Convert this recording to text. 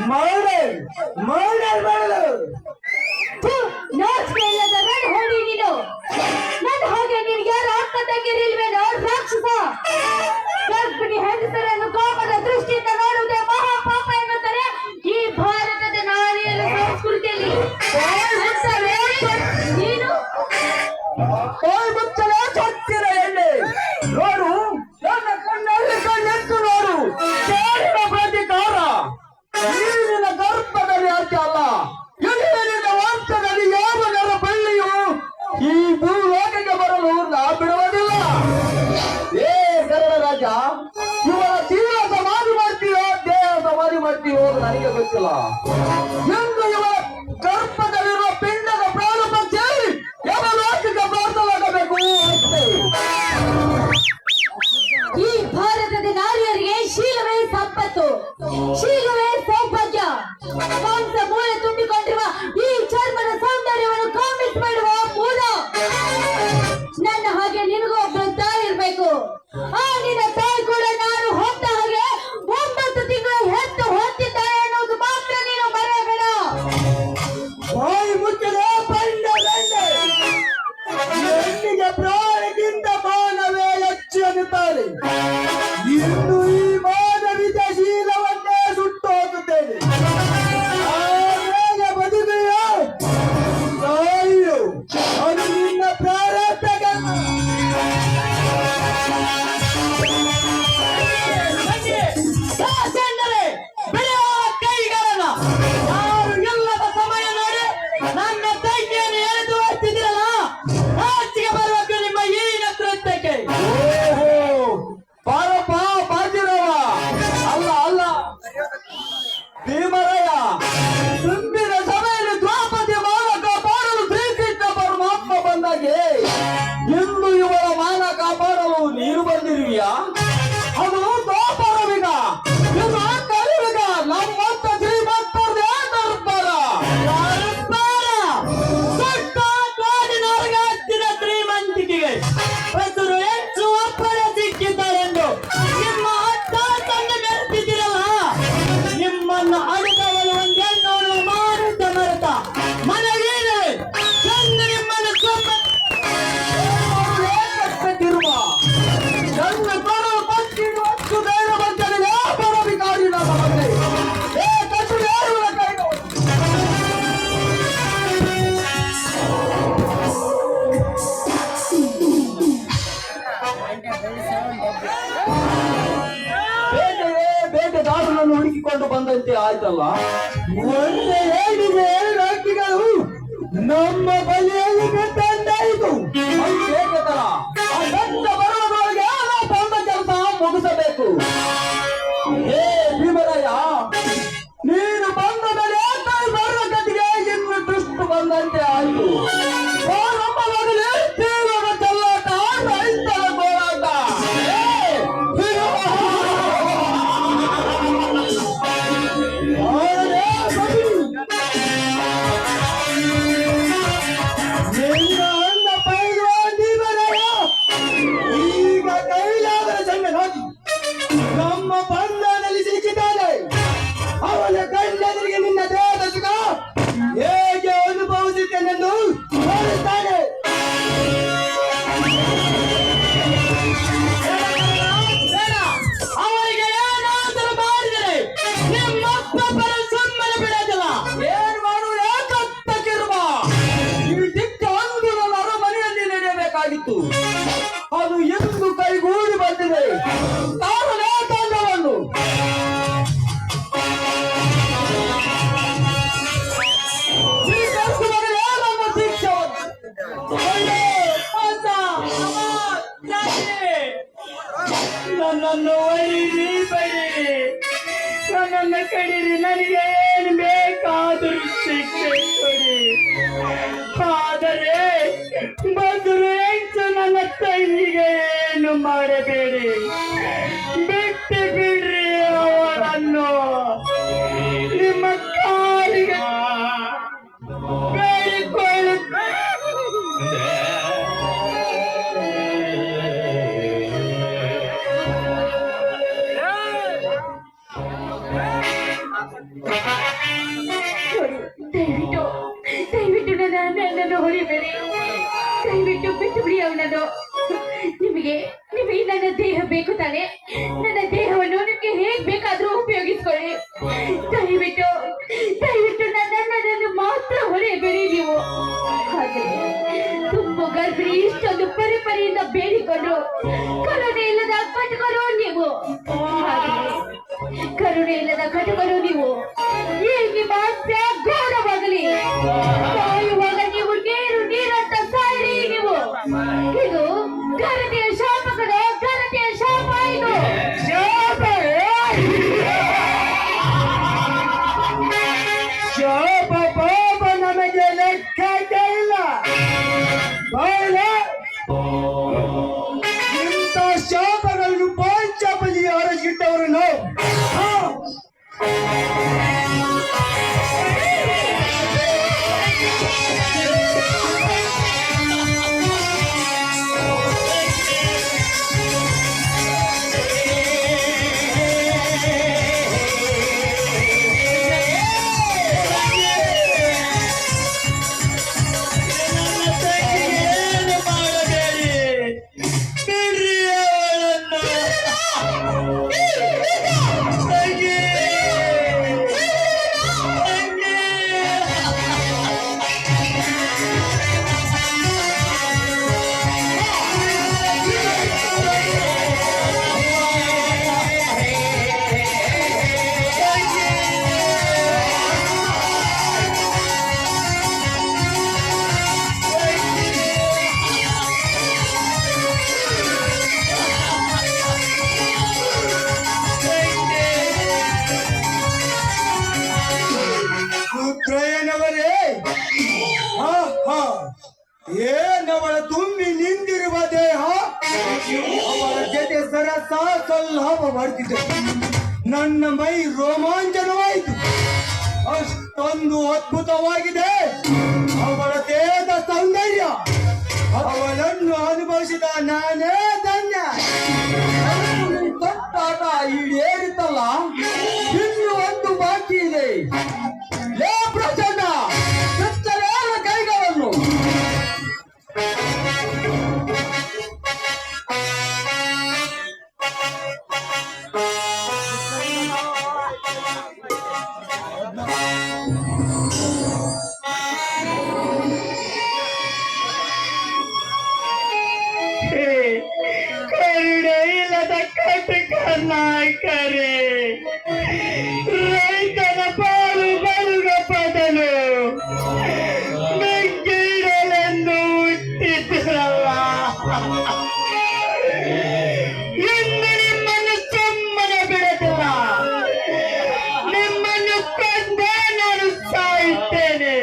Murder murder ಮಾಡಲು ನಾಚಿಕೆ ಇಲ್ಲದ ನನ್ನ ಹೊಡಿ ನೀನು. ನನ್ನ ಹಾಗೆ ನಿನ್ಗೆ ಯಾರು ಅಕ್ಕ ತಂಗಿರಿಲ್ವೇನೋ ರಾಕ್ಷಸ? ಗರ್ಭಿಣಿ ಹೆಂಗಸರನ್ನು ಕೋಪದ ದೃಷ್ಟಿಯಿಂದ ನೋಡುವುದೇ ಮಹಾ ಪಾಪ ಎನ್ನುತ್ತಾರೆ ಈ ಭಾರತದ ನಾರಿಯರ ಸಂಸ್ಕೃತಿಯಲ್ಲಿ. ನೀನು ಮುಚ್ಚಲ ಚೊಕ್ಕಿರ ಎಣ್ಣೆ ನೋಡು, ನನ್ನ ಕಣ್ಣಲ್ಲಿ ಕಣ್ಣೆತ್ತು ನೋಡು. ಕೇಳಿನ ಪ್ರತಿಕಾರ ನೀರಿನ ಗರ್ಭದಲ್ಲಿ ಅರ್ಥ ಅಲ್ಲ. ಎಲ್ಲಿನ ವಂಶದಲ್ಲಿ ಯಾವ ನರ ಬಳ್ಳಿಯು ಈ ಭೂಲೋಕಕ್ಕೆ ಬರಲು ನಾ ಬಿಡುವುದಿಲ್ಲ. ಏ ಕನ್ನಡ ರಾಜ, ಇವರ ಜೀವ ಸಮಾಧಿ ಮಾಡ್ತೀಯೋ ದೇಹ ಸಮಾಧಿ ಮಾಡ್ತೀಯೋ ನನಗೆ ಗೊತ್ತಿಲ್ಲ. ಎಂದು ಇವರ ಗರ್ಭದಲ್ಲಿರುವ ಪಿಂಡದ ಪ್ರಾರಂಭ ಸೇರಿ ಯಾವ ಲೋಕಕ್ಕೆ ಪ್ರಾರ್ಥನಾಗಬೇಕು ಅಷ್ಟೇ. ಈ ಭಾರತದ ನಾರಿಯರಿಗೆ ಶೀಲವೇ ಸಂಪತ್ತು, ಶೀಲವೇ ಸೌಭಾಗ್ಯ. ಮಾಂಸ ಮೂಲ ತುಂಬಿಕೊಂಡಿರುವ ಈ ಚರ್ಮದ ಸೌಂದರ್ಯವನ್ನು ಕಾಮಿಟ್ ಮಾಡುವ ಮೂಲ. ನನ್ನ ಹಾಗೆ ನಿನಗೂ ಒಬ್ಬರು ತಾಯಿ ಇರ್ಬೇಕು. ಆ ನಿನ್ನ ತಾಯಿ ಕೂಡ ನಾನು ಹೊತ್ತ ಹಾಗೆ 9 ತಿಂಗಳು ಹೆತ್ತು ಹೊತ್ತಿದ್ದಾಳೆ ಅನ್ನೋದು ಮಾತ್ರ ನೀನು ಮರೆಯಬೇಡ. ಬಾಯಿ ಮುಚ್ಚಲೇ ಬಂಡ ಗಂಡೆ, ಹೆಣ್ಣಿಗೆ ಪ್ರಾಣಕ್ಕಿಂತ ಮಾನವೇ ಹೆಚ್ಚು ಅನ್ನುತ್ತಾರೆ. ಇನ್ನು ಈ ಮಾನವಿಕ ಶೀಲವನ್ನೇ ಸುಟ್ಟು ಹೋಗುತ್ತೇನೆ. ಆಮೇಲೆ ಬದುಕೆಯೋ ತಾಯಿಯೋ ಅದು ನಿನ್ನ ಪ್ರಾರಬ್ಧಕ್ಕೆ. ಕೈಗಳನ್ನ ಯಾರು ಇಲ್ಲದ ಸಮಯ ನೋಡಿ ನನ್ನ ತಂಗಿಯನ್ನು ಎಳೆದು ಹೋಗ್ತಿದ್ದೀರಲ್ಲ, ಆಚೆಗೆ ಬರಬೇಕು ನಿಮ್ಮ ಈ ನೃತ್ಯಕ್ಕೆ. ಓಹೋ, ಬಾರಪ್ಪ ಬಾಜಿರವ. ಅಲ್ಲ ಅಲ್ಲ ಭೀಮರಯ್ಯ, ತುಂಬಿದ ಸಭೆಯಲ್ಲಿ ದ್ರೌಪದಿ ಮಾನ ಕಾಪಾಡಲು ಶ್ರೀಕೃಷ್ಣ ಪರಮಾತ್ಮ ಬಂದಾಗೆ ಎಂದು ಇವರ ಮಾನ ಕಾಪಾಡಲು ನೀರು ಬಂದಿರುವಿಯಾ? ಅದು ದ್ವಾಪರವಿಗ, ಇದು ಕಲಿಯುಗ. ನಮ್ಮಂತ ಶ್ರೀಮಂತರದೇ ದರ್ಬಾರ. ದೊಡ್ಡ ಕಾಡಿನವರಿಗೆ ಹತ್ತಿರ ಶ್ರೀಮಂತಿಕೆಗೆ ಹೆಸರು ಹೆಚ್ಚು ಒಬ್ಬರ ಸಿಕ್ಕಿದ್ದಾರೆಂದು ನಿಮ್ಮ ಅತ್ತ ತಂದು ಮೆರೆದಿದ್ದೀರಲ್ಲ, ನಿಮ್ಮನ್ನು ಅಡುಗವಲು ಒಂದೆನ್ನೋರು ಮಾರುತ್ತ ಮರೆತ ಮನೆಯೇನೆ ಎಂದು ನಿಮ್ಮನ್ನು ತಿರುವ ನನ್ನ ಕೊಡಲು ಪಂಚಿನ ಅಷ್ಟು ಧೈರ್ಯ ಬಂದರೆ ಪರವಿಕಾರಿ ನಮ್ಮ ಮನೆ. ಏ ಕಟ್ಟು ಯಾರು ಕೈಗಳು ಬೇಟೆ ದಾಸನನ್ನು ಹುಡುಕಿಕೊಂಡು ಬಂದಂತೆ ಆಯ್ತಲ್ಲ. ಒಂದೇ ಹೇಳಿದೆ 2 ಹಕ್ಕಿಗಳು ನಮ್ಮ ಬಲಿಯಲ್ಲಿ ತಂದಾಯಿತು. ಬರುವುದರೊಳಗೆ ನಾವು ಬಂದ ಕೆಲಸ ಮುಗಿಸಬೇಕು. ಹೇ ಭೀಮರಾಯ, ನೀನು ಬಂದ ಮೇಲೆ ಬರುವ ಗತಿಗೆ ಇನ್ನು ದೃಷ್ಟು ಬಂದಂತೆ ಆಯಿತು. ನಮ್ಮ ಮಗಲೇ ತೀವ್ರ ಚೆಲ್ಲಾಟ, ರೈತರ ಹೋರಾಟ. ಈಗ ಕೈಲಾದರ ಜನ್ಮ ನೋಡಿ ನಮ್ಮ ಬಂಧನದಲ್ಲಿ ಸಿಲುಕಿದ್ದಾನೆ. ಅವನ ಗಂಡನಿಗೆ ನಿನ್ನ ದೇಹದ ಸುಖ ಹೇಗೆ ಅನುಭವಿಸುತ್ತೇನೆಂದು ನೋಡುತ್ತಾನೆ. ಅವರಿಗೆ ಏನಾದರೂ ಮಾಡಿದರೆ ನಿಮ್ಮಪ್ಪಬ್ಬರ ಸುಮ್ಮನೆ ಬಿಡೋದಿಲ್ಲ. ಏನ್ ಮಾಡುವ ಕತ್ತಕ್ಕಿರುವ ಈ ದಿಕ್ಕ ಅಂದು ನನ್ನ ಅರಮನೆಯಲ್ಲಿ ನಡೆಯಬೇಕಾಗಿತ್ತು. ಅದು ಎಂದು ಕೈಗೂಡಿ ಬಂದಿದೆ. ತಾರನೇ ತಂಡವನ್ನು ಸ್ವೀಕರಿಸುವವರೇ ನಮ್ಮ ಶಿಕ್ಷವನ್ನು. ನನ್ನನ್ನು ಒಯ್ಯಿರಿ, ಬೈರಿ, ನನ್ನನ್ನು ಕಡೀರಿ, ನನಗೆ ಏನು ಬೇಕಾದರೂ ಶಿಕ್ಷೆ ಕೊಡಿ. ಆದರೆ ಬದುರು ಹೆಚ್ಚು ನನ್ನ ತಂಗಿಗೆ ಏನು ಮಾಡಬೇಡಿ. ಬಿಟ್ಟು ಬಿಡ್ರಿ ಅವಳನ್ನು. ನಿಮ್ಮ ಕಾಲಿಗೆ ಬೇಡಿಕೊಳ್ಳುತ್ತೇನೆ. ನೋಡಿ, ದಯವಿಟ್ಟು ದಯವಿಟ್ಟು ನನ್ನನ್ನು ಹೊರಿಬೇಡಿ. ದಯವಿಟ್ಟು ಬಿಟ್ಟು ಬಿಡಿ ಅವನನ್ನು. ನಿಮಗೆ ನಿಮಗೆ ನನ್ನ ದೇಹ ಬೇಕು ತಾನೆ? ನನ್ನ ದೇಹವನ್ನು ನಿಮಗೆ ಹೇಗ್ ಬೇಕಾದ್ರೂ ಉಪಯೋಗಿಸ್ಕೊಳ್ಳಿ. ದಯವಿಟ್ಟು ದಯವಿಟ್ಟು ನನ್ನನ್ನು ಮಾತ್ರ ಹೊರೆಯಬೇಡಿ ನೀವು. ಹಾಗೆ ತುಂಬು ಗರ್ಭಿಣಿ ಇಷ್ಟೊಂದು ಪರಿಪರಿಯಿಂದ ಬೇಡಿಕೊಂಡ್ರು ಕರುಣೆ ಇಲ್ಲದ ಕಟುಕರು ನೀವು. ಹಾಗೆ ಕರುಣೆ ಇಲ್ಲದ ಕಟುಕರು ನೀವು. ಈ ನಿಮ್ಮ ಆಸೆ ಘೋರವಾಗಲಿ. ಸಾಯುವಾಗ ನೀವು ನೀರಂತ ಸಾಯಿರಿ ನೀವು. ಇದು ಘನತೆಯ ಶಾಪಕದ ಘನತೆಯ ಶಾಪ. ಇದು ಶಾಪ ಪಾಪ ನಮಗೆ ಲೆಕ್ಕಕ್ಕೆ ಇಲ್ಲ. ಇಂಥ ಶಾಪಗಳನ್ನು ಪಂಚಬಲಿ ಹೊರಗಿಟ್ಟವರು ನಾವು. ರುದ್ರಯ್ಯನವರೇ, ಏನವಳ ತುಂಬಿ ನಿಂದಿರುವ ದೇಹ ಅವಳ ಜೊತೆ ಸರಸ ಸಲ್ಲಾಪ ಮಾಡ್ತಿದ್ದೆ. ನನ್ನ ಮೈ ರೋಮಾಂಚನವಾಯಿತು. ಅಷ್ಟೊಂದು ಅದ್ಭುತವಾಗಿದೆ ಅವಳ ದೇಹದ ಸೌಂದರ್ಯ. ಅವಳನ್ನು ಅನುಭವಿಸಿದ ನಾನೇ ಧನ್ಯ. ತೊಟ್ಟಾಟ ಈಡೇರಿತಲ್ಲ, ಇನ್ನು ಒಂದು ಬಾಕಿ ಇದೆ. ಲೇ ಪ್ರಚಂಡ, ಕತ್ತಲೇನ ಕೈಗಳನ್ನು. ಕರುಣೆ ಇಲ್ಲದ ಕಟಕ ನಾಯಕರೇ, ರೈತನ ಪಾಲು ಬರುಗ ಬದಲು ಬೆಂಕಿಡಲೆಂದು ಹುಟ್ಟಿದ್ರಲ್ಲ. ಎಂದು ನಿಮ್ಮನ್ನು ಸುಮ್ಮನೆ ಬಿಡದಿಲ್ಲ. ನಿಮ್ಮನ್ನು ಕೊಂದೇ ನಾನು ಸಾಯುತ್ತೇನೆ.